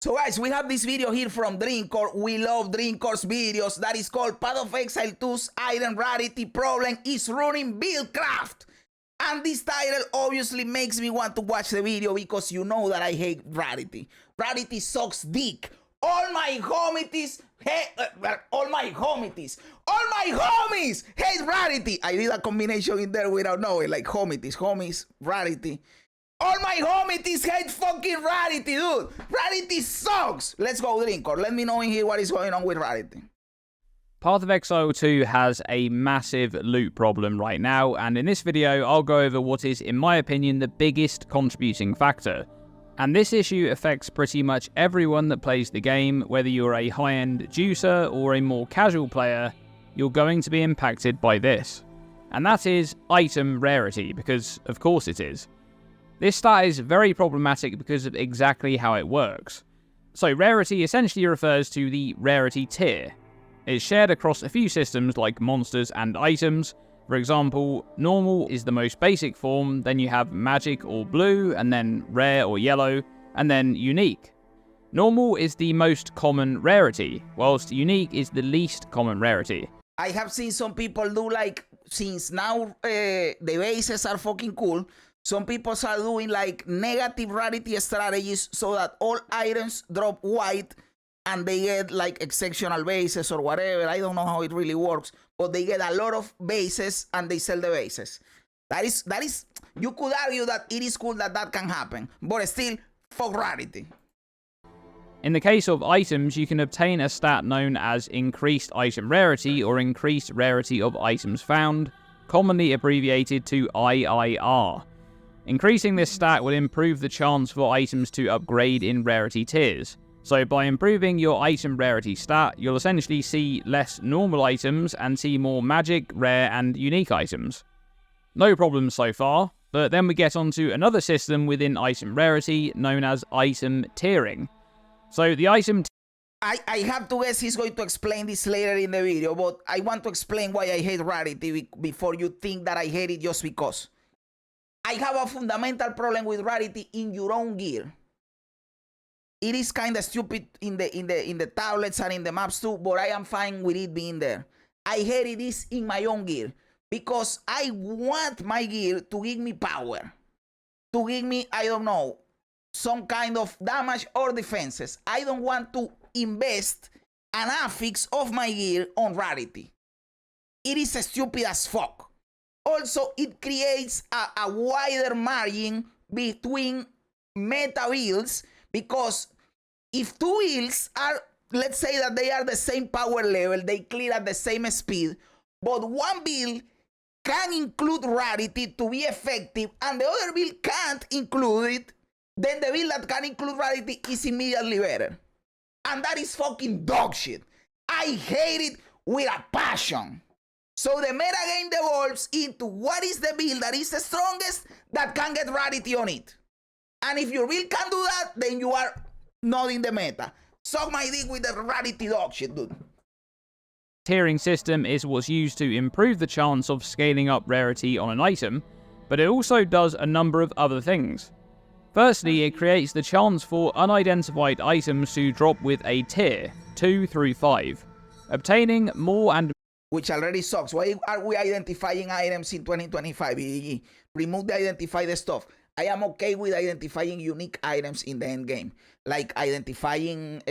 So guys, we have this video here from Dreamcore. We love Dreamcore's videos. That is called Path of Exile 2's Item Rarity problem is running Buildcraft. And this title obviously makes me want to watch the video because you know that I hate Rarity. Rarity sucks dick. All my homies hate Rarity. I did a combination in there without knowing, like homies, Rarity. All my homies hate fucking Rarity, dude. Rarity sucks. Let's go, Dreamcore. Let me know in here what is going on with Rarity. Path of Exile 2 has a massive loot problem right now, and in this video I'll go over what is, in my opinion, the biggest contributing factor. And this issue affects pretty much everyone that plays the game, whether you're a high-end juicer or a more casual player, you're going to be impacted by this. And that is Item Rarity, because of course it is. This stat is very problematic because of exactly how it works. So Rarity essentially refers to the rarity tier. It's shared across a few systems like monsters and items. For example, normal is the most basic form, then you have magic or blue, and then rare or yellow, and then unique. Normal is the most common rarity, whilst unique is the least common rarity. I have seen some people do, like, since now the bases are fucking cool, some people are doing like negative rarity strategies so that all items drop white and they get like exceptional bases or whatever. I don't know how it really works, but they get a lot of bases and they sell the bases. That is, you could argue that it is cool that that can happen, but still, fuck Rarity. In the case of items, you can obtain a stat known as increased item rarity or increased rarity of items found, commonly abbreviated to IIR. Increasing this stat will improve the chance for items to upgrade in rarity tiers. So by improving your item rarity stat, you'll essentially see less normal items and see more magic, rare, and unique items. No problems so far, but then we get onto another system within item rarity known as item tiering. So the item I have to guess he's going to explain this later in the video, but I want to explain why I hate Rarity before you think that I hate it just because. I have a fundamental problem with Rarity in your own gear. It is kind of stupid in the tablets and in the maps too, but I am fine with it being there. I hate it in my own gear because I want my gear to give me power, to give me, I don't know, some kind of damage or defenses. I don't want to invest an affix of my gear on Rarity. It is stupid as fuck. Also, it creates a wider margin between meta builds because if two builds are, let's say that they are the same power level, they clear at the same speed, but one build can include Rarity to be effective and the other build can't include it, then the build that can include Rarity is immediately better. And that is fucking dog shit. I hate it with a passion. So the meta game devolves into what is the build that is the strongest that can get Rarity on it. And if your build can do that, then you are not in the meta. Suck my dick with the Rarity dog shit, dude. tiering system is what's used to improve the chance of scaling up rarity on an item, but it also does a number of other things. Firstly, it creates the chance for unidentified items to drop with a tier, 2 through 5, obtaining more and which already sucks. Why are we identifying items in 2025? Remove the identified stuff. I am okay with identifying unique items in the end game, like identifying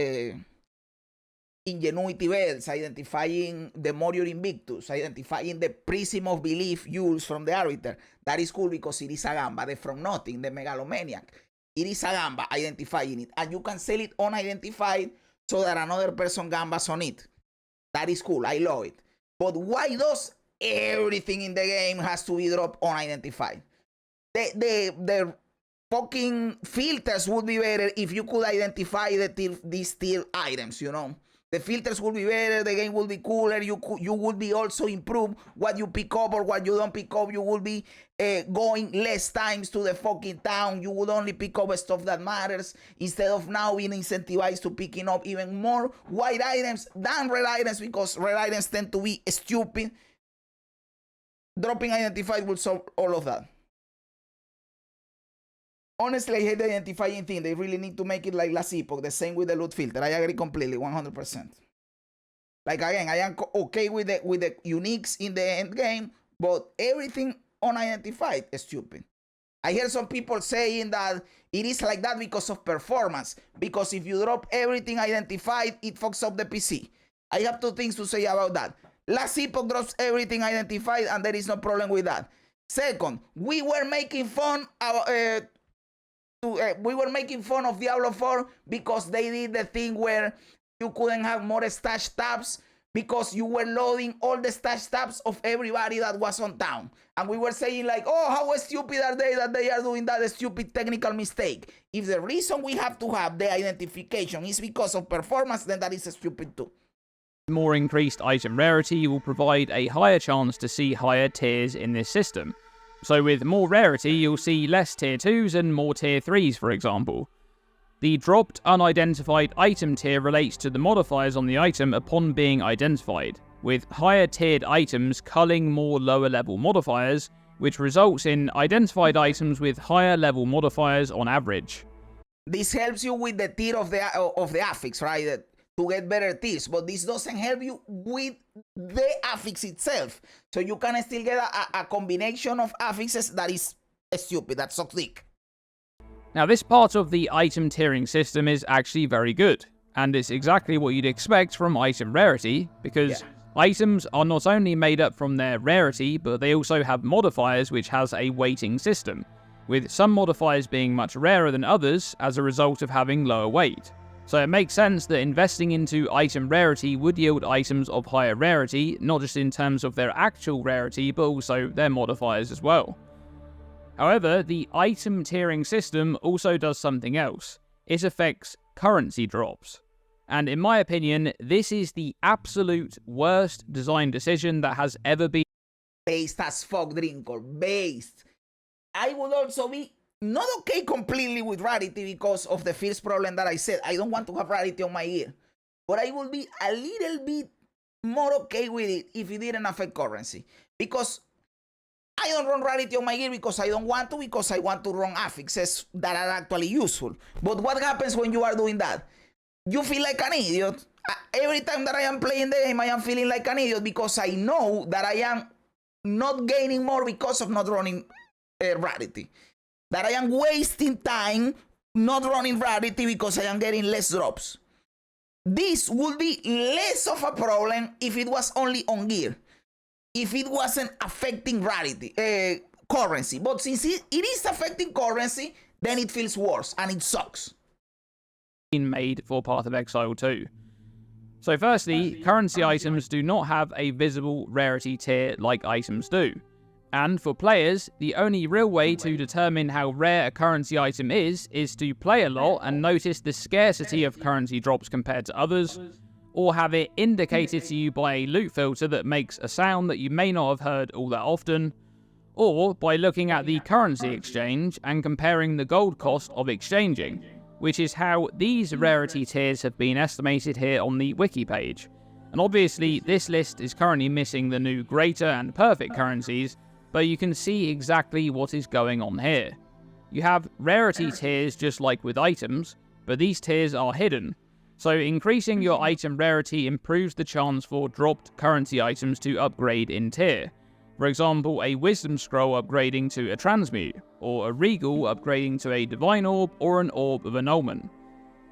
Ingenuity Bells, identifying the Morior Invictus, identifying the Prism of Belief Jules from the Arbiter. That is cool because it is a gamba, the From Nothing, the Megalomaniac. It is a gamba, identifying it. And you can sell it unidentified so that another person gambas on it. That is cool, I love it. But why does everything in the game has to be dropped unidentified? The fucking filters would be better if you could identify these tier items, you know? The filters would be better, the game would be cooler, you would be also improve what you pick up or what you don't pick up. You would be going less times to the fucking town. You would only pick up stuff that matters instead of now being incentivized to picking up even more white items than red items because red items tend to be stupid. Dropping identified will solve all of that. Honestly, I hate the identifying thing. They really need to make it like last epoch. The same with the loot filter. I agree completely, 100%. Like again, I am okay with the uniques in the end game, but everything unidentified is stupid. I hear some people saying that it is like that because of performance. Because if you drop everything identified, it fucks up the PC. I have two things to say about that. Last epoch drops everything identified, and there is no problem with that. Second, we were making fun of Diablo 4 because they did the thing where you couldn't have more stash tabs because you were loading all the stash tabs of everybody that was on town. And we were saying like, oh, how stupid are they that they are doing that stupid technical mistake? If the reason we have to have the identification is because of performance, then that is stupid too. More increased item rarity will provide a higher chance to see higher tiers in this system. So with more rarity, you'll see less tier 2s and more tier 3s, for example. The dropped unidentified item tier relates to the modifiers on the item upon being identified, with higher tiered items culling more lower level modifiers, which results in identified items with higher level modifiers on average. This helps you with the tier of the affix, right? To get better tiers, but this doesn't help you with the affix itself. So you can still get a combination of affixes that is stupid, that sucks dick. Now this part of the item tiering system is actually very good, and it's exactly what you'd expect from item rarity, because items are not only made up from their rarity, but they also have modifiers which has a weighting system, with some modifiers being much rarer than others as a result of having lower weight. So it makes sense that investing into item rarity would yield items of higher rarity, not just in terms of their actual rarity, but also their modifiers as well. However, the item tiering system also does something else. It affects currency drops. And in my opinion, this is the absolute worst design decision that has ever been. Based as fuck, Drinker. Based. I would also be not okay completely with rarity because of the first problem that I said. I don't want to have rarity on my gear. But I will be a little bit more okay with it if it didn't affect currency. Because I don't run rarity on my gear because I don't want to, because I want to run affixes that are actually useful. But what happens when you are doing that? You feel like an idiot. Every time that I am playing the game, I am feeling like an idiot because I know that I am not gaining more because of not running rarity. That I am wasting time not running rarity because I am getting less drops. This would be less of a problem if it was only on gear. If it wasn't affecting rarity, currency. But since it is affecting currency, then it feels worse and it sucks. Made for Path of Exile 2. So firstly, currency items do not have a visible rarity tier like items do. And for players, the only real way to determine how rare a currency item is to play a lot and notice the scarcity of currency drops compared to others, or have it indicated to you by a loot filter that makes a sound that you may not have heard all that often, or by looking at the currency exchange and comparing the gold cost of exchanging, which is how these rarity tiers have been estimated here on the wiki page. And obviously this list is currently missing the new greater and perfect currencies, but you can see exactly what is going on here. You have rarity tiers just like with items, but these tiers are hidden. So increasing your item rarity improves the chance for dropped currency items to upgrade in tier. For example, a wisdom scroll upgrading to a transmute, or a regal upgrading to a divine orb or an orb of annulment.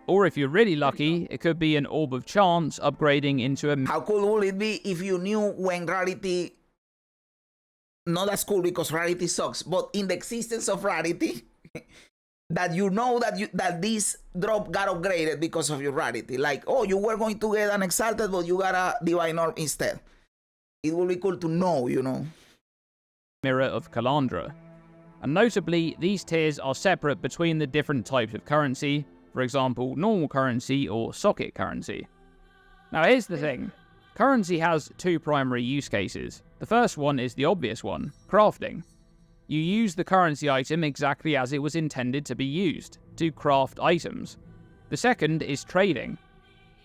Or if you're really lucky, it could be an orb of chance upgrading into a... How cool would it be if you knew when rarity... Not as cool because rarity sucks, but in the existence of rarity, that you know that this drop got upgraded because of your rarity. Like, oh, you were going to get an exalted, but you got a divine orb instead. It would be cool to know, you know. Mirror of Calandra. And notably, these tiers are separate between the different types of currency, for example, normal currency or socket currency. Now here's the thing. Currency has two primary use cases. The first one is the obvious one, crafting. You use the currency item exactly as it was intended to be used, to craft items. The second is trading.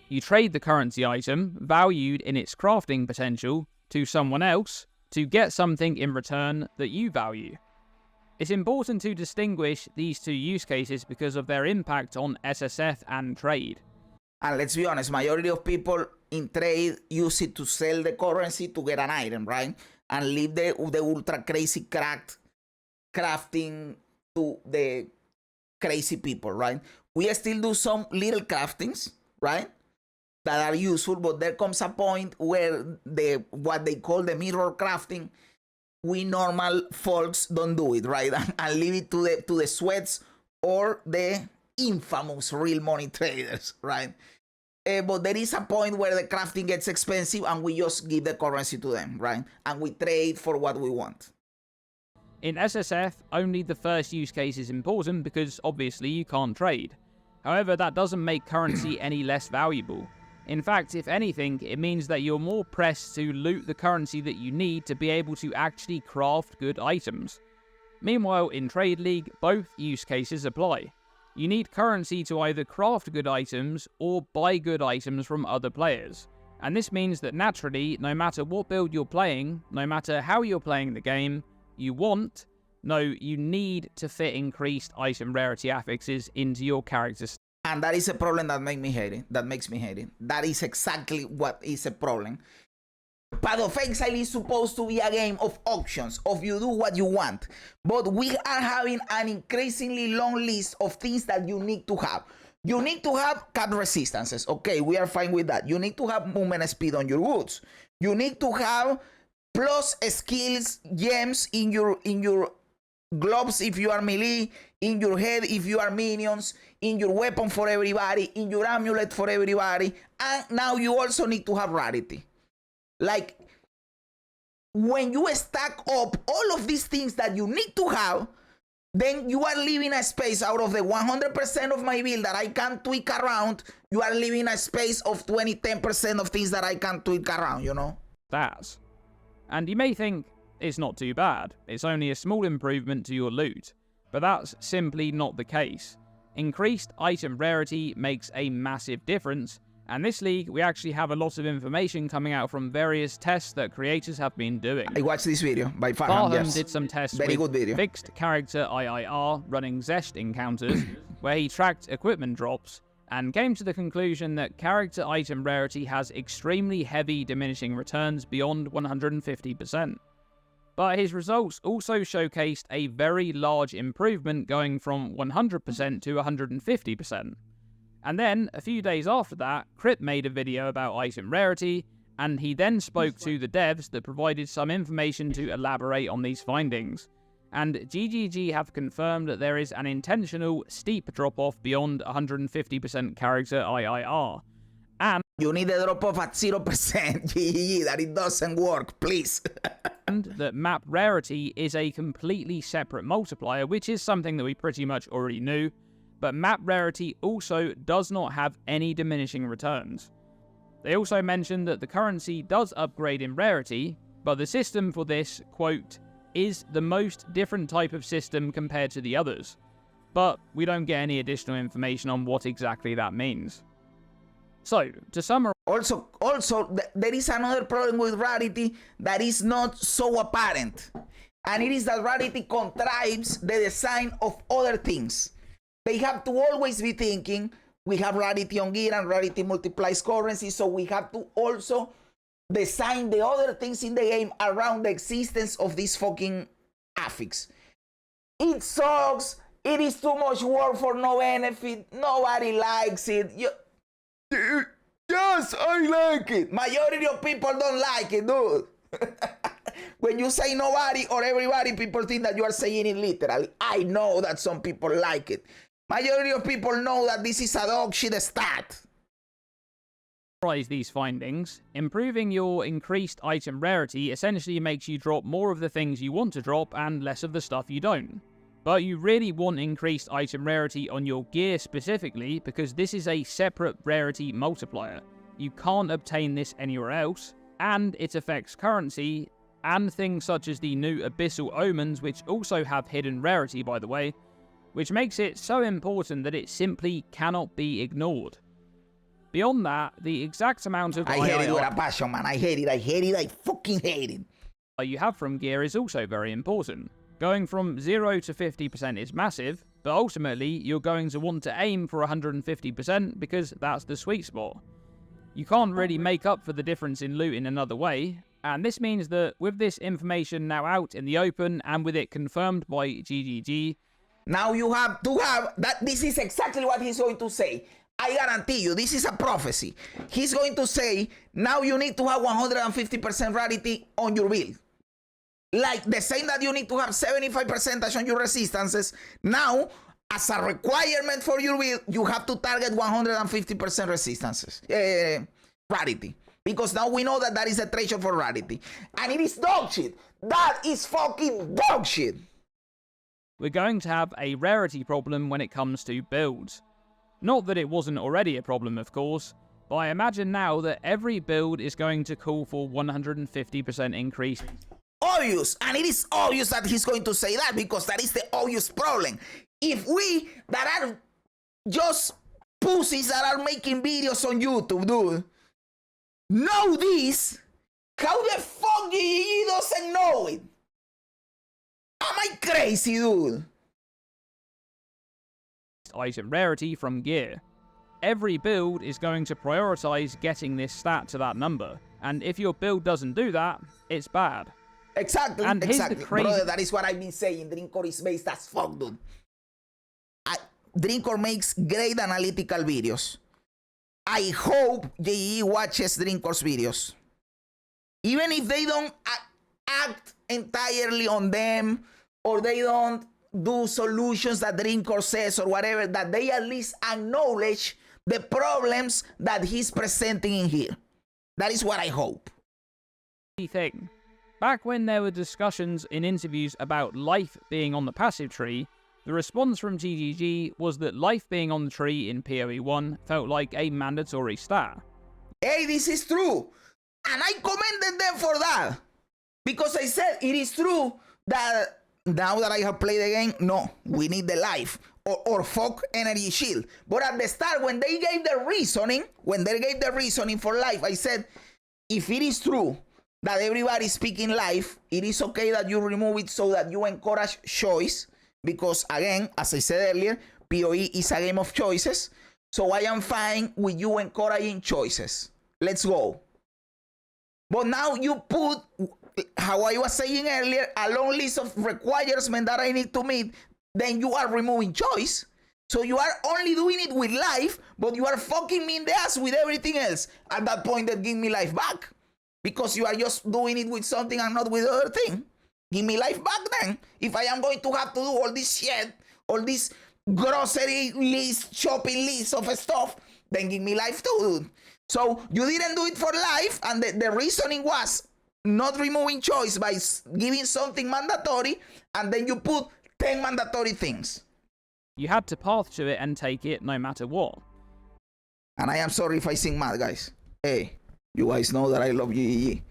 You trade the currency item, valued in its crafting potential, to someone else, to get something in return that you value. It's important to distinguish these two use cases because of their impact on SSF and trade. And let's be honest, majority of people in trade use it to sell the currency to get an item, right? And leave the ultra crazy cracked crafting to the crazy people, right? We still do some little craftings, right? That are useful, but there comes a point where what they call the mirror crafting, we normal folks don't do it, right? And leave it to the sweats or the infamous real money traders, right? But there is a point where the crafting gets expensive and we just give the currency to them, right? And we trade for what we want. In SSF, only the first use case is important because obviously you can't trade. However, that doesn't make currency any less valuable. In fact, if anything, it means that you're more pressed to loot the currency that you need to be able to actually craft good items. Meanwhile, in Trade League, both use cases apply. You need currency to either craft good items or buy good items from other players. And this means that naturally, no matter what build you're playing, no matter how you're playing the game, you need to fit increased item rarity affixes into your character's. And that is a problem that makes me hate it. That is exactly what is a problem. Path of Exile is supposed to be a game of options, of you do what you want. But we are having an increasingly long list of things that you need to have. You need to have cut resistances. Okay, we are fine with that. You need to have movement speed on your goods. You need to have plus skills, gems in your gloves if you are melee, in your head if you are minions, in your weapon for everybody, in your amulet for everybody. And now you also need to have rarity. Like, when you stack up all of these things that you need to have, then you are leaving a space out of the 100% of my build that I can tweak around. You are leaving a space of 10% of things that I can tweak around, you know? That's. And you may think it's not too bad. It's only a small improvement to your loot. But that's simply not the case. Increased item rarity makes a massive difference. And this league, we actually have a lot of information coming out from various tests that creators have been doing. I watched this video by Farham, yes. Did some tests with fixed character IIR running Zest encounters, where he tracked equipment drops, and came to the conclusion that character item rarity has extremely heavy diminishing returns beyond 150%. But his results also showcased a very large improvement going from 100% to 150%. And then, a few days after that, Crip made a video about item rarity, and he then spoke to the devs that provided some information to elaborate on these findings. And GGG have confirmed that there is an intentional steep drop-off beyond 150% character IIR. And you need a drop-off at 0%, GGG, that it doesn't work, please. And that map rarity is a completely separate multiplier, which is something that we pretty much already knew. But map rarity also does not have any diminishing returns. They also mentioned that the currency does upgrade in rarity, but the system for this, quote, is the most different type of system compared to the others. But we don't get any additional information on what exactly that means. So, to summarize... Also, there is another problem with rarity that is not so apparent. And it is that rarity contrives the design of other things. They have to always be thinking, we have rarity on gear and rarity multiplies currency, so we have to also design the other things in the game around the existence of this fucking affix. It sucks. It is too much work for no benefit. Nobody likes it. Yes, I like it. Majority of people don't like it, dude. When you say nobody or everybody, people think that you are saying it literally. I know that some people like it. Majority of people know that this is a dog shit stat. These findings, improving your increased item rarity essentially makes you drop more of the things you want to drop and less of the stuff you don't. But you really want increased item rarity on your gear specifically because this is a separate rarity multiplier. You can't obtain this anywhere else, and it affects currency, and things such as the new Abyssal Omens, which also have hidden rarity by the way, which makes it so important that it simply cannot be ignored. Beyond that, the exact amount of I hate it with a passion, man. I hate it. I fucking hate it. You have from gear is also very important. Going from 0 to 50% is massive, but ultimately you're going to want to aim for 150% because that's the sweet spot. You can't really make up for the difference in loot in another way, and this means that with this information now out in the open and with it confirmed by GGG, now you have to have that. This is exactly what he's going to say. I guarantee you, this is a prophecy. He's going to say, now you need to have 150% rarity on your build. Like the same that you need to have 75% on your resistances. Now, as a requirement for your build, you have to target 150% resistances. Rarity. Because now we know that that is a threshold for rarity. And it is dog shit. That is fucking dog shit. We're going to have a rarity problem when it comes to builds. Not that it wasn't already a problem, of course, but I imagine now that every build is going to call for 150% increase. Obvious, and it is obvious that he's going to say that because that is the obvious problem. If we that are just pussies that are making videos on YouTube, dude, know this, how the fuck he doesn't know it? Am I crazy, dude? Item rarity from gear. Every build is going to prioritize getting this stat to that number, and if your build doesn't do that, it's bad. Exactly, and exactly. Brother, that is what I've been saying. Drinkcore is based as fuck, dude. Drinkcore makes great analytical videos. I hope JE watches Drinkore's videos. Even if they don't act entirely on them, or they don't do solutions that Drinkore says or whatever, that they at least acknowledge the problems that he's presenting in here. That is what I hope. Thing. Back when there were discussions in interviews about life being on the passive tree, the response from GGG was that life being on the tree in PoE 1 felt like a mandatory stat. Hey, this is true. And I commended them for that. Because I said it is true that now that I have played the game, no, we need the life or fuck energy shield. But at the start, when they gave the reasoning, for life, I said, if it is true that everybody speaking life, it is okay that you remove it so that you encourage choice. Because again, as I said earlier, PoE is a game of choices. So I am fine with you encouraging choices. Let's go. But now you put, how I was saying earlier, a long list of requirements that I need to meet. Then you are removing choice. So you are only doing it with life, but you are fucking me in the ass with everything else. At that point, that give me life back. Because you are just doing it with something and not with the other thing. Give me life back then. If I am going to have to do all this shit, all this grocery list, shopping list of stuff, then give me life too, dude. So you didn't do it for life, and the reasoning was not removing choice by giving something mandatory, and then you put 10 mandatory things. You had to path to it and take it no matter what. And I am sorry if I sing mad, guys. Hey, you guys know that I love GGG.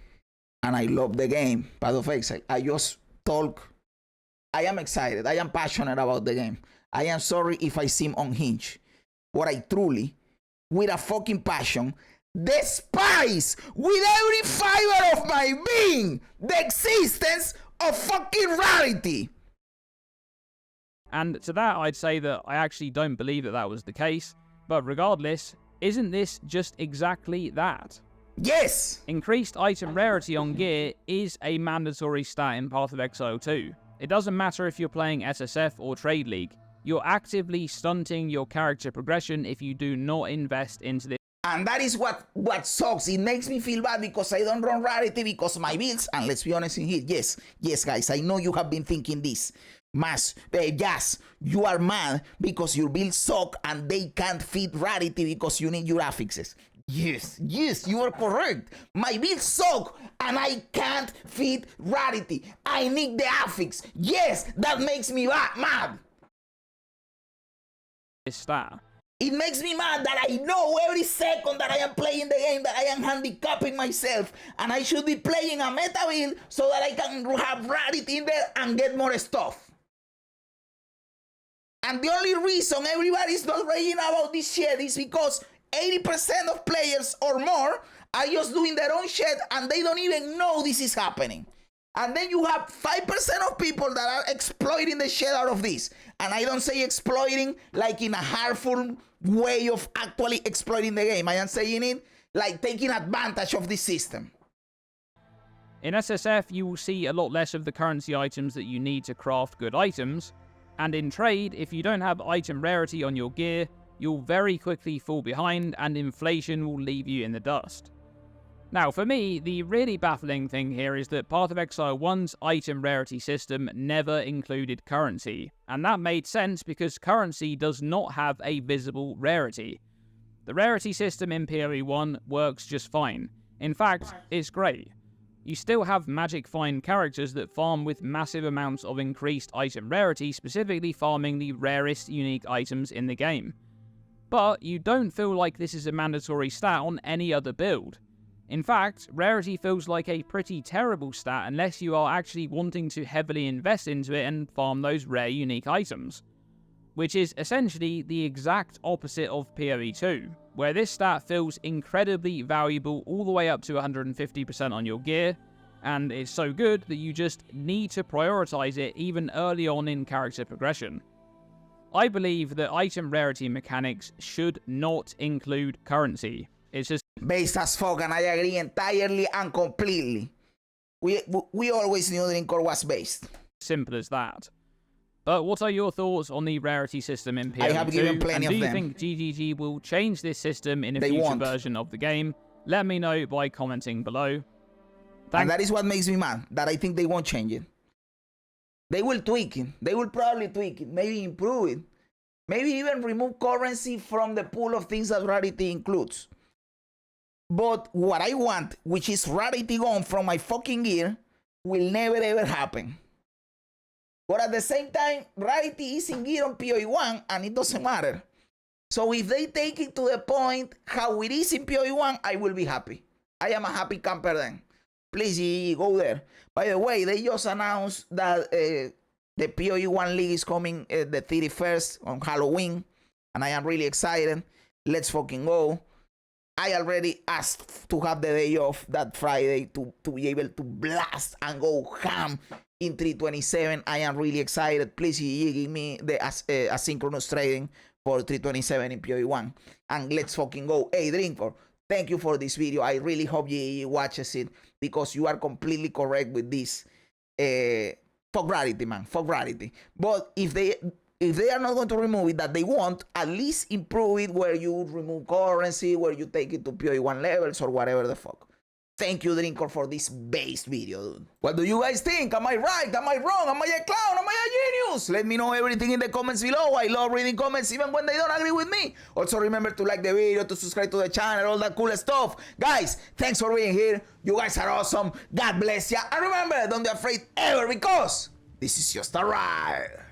And I love the game, Path of Exile. I just talk. I am excited. I am passionate about the game. I am sorry if I seem unhinged. But I truly, with a fucking passion, despise with every fiber of my being the existence of fucking rarity. And to that, I'd say that I actually don't believe that that was the case. But regardless, isn't this just exactly that? Yes! Increased item rarity on gear is a mandatory stat in Path of Exile 2. It doesn't matter if you're playing SSF or Trade League. You're actively stunting your character progression if you do not invest into this. And that is what sucks. It makes me feel bad because I don't run rarity because my builds, and let's be honest in here, yes, guys, I know you have been thinking this. Yes, you are mad because your builds suck and they can't fit rarity because you need your affixes. Yes, you are correct. My builds suck and I can't fit rarity. I need the affix. Yes, that makes me mad. Stat. It makes me mad that I know every second that I am playing the game that I am handicapping myself, and I should be playing a meta build so that I can have rarity in there and get more stuff. And the only reason everybody's not raging about this shit is because 80% of players or more are just doing their own shit and they don't even know this is happening. And then you have 5% of people that are exploiting the shit out of this. And I don't say exploiting like in a harmful way of actually exploiting the game. I am saying it like taking advantage of this system. In SSF, you will see a lot less of the currency items that you need to craft good items. And in trade, if you don't have item rarity on your gear, you'll very quickly fall behind and inflation will leave you in the dust. Now, for me, the really baffling thing here is that Path of Exile 1's item rarity system never included currency, and that made sense because currency does not have a visible rarity. The rarity system in PoE 1 works just fine. In fact, it's great. You still have magic find characters that farm with massive amounts of increased item rarity, specifically farming the rarest unique items in the game. But you don't feel like this is a mandatory stat on any other build. In fact, rarity feels like a pretty terrible stat unless you are actually wanting to heavily invest into it and farm those rare unique items. Which is essentially the exact opposite of PoE 2, where this stat feels incredibly valuable all the way up to 150% on your gear, and it's so good that you just need to prioritize it even early on in character progression. I believe that item rarity mechanics should not include currency. It's just Based as fuck, and I agree entirely and completely. We always knew Drinkor was based. simple as that. But what are your thoughts on the rarity system in PoE 2? I have given plenty and of them. do you think GGG will change this system in a They future won't. version of the game? Let me know by commenting below. And that is what makes me mad, that I think they won't change it. They will tweak it. They will probably tweak it, maybe improve it. Maybe even remove currency from the pool of things that rarity includes. But what I want, which is rarity gone from my fucking gear, will never ever happen. But at the same time, rarity is in gear on PoE 1 and it doesn't matter. So if they take it to the point how it is in PoE 1, I will be happy. I am a happy camper then. Please go there. By the way, they just announced that the PoE 1 League is coming the 31st on Halloween. And I am really excited. Let's fucking go. I already asked to have the day off that Friday to be able to blast and go ham in 327. I am really excited. Please give me the asynchronous trading for 327 in PoE 1. And let's fucking go. Hey, Drinkor, thank you for this video. I really hope you watches it because you are completely correct with this. Fuck rarity, man. Fuck rarity. But if they are not going to remove it, that they want, at least improve it where you remove currency, where you take it to PoE 1 levels or whatever the fuck. Thank you, Drinkor, for this base video, dude. What do you guys think? Am I right? Am I wrong? Am I a clown? Am I a genius? Let me know everything in the comments below. I love reading comments even when they don't agree with me. Also, remember to like the video, to subscribe to the channel, all that cool stuff. Guys, thanks for being here. You guys are awesome. God bless ya. And remember, don't be afraid ever because this is just a ride.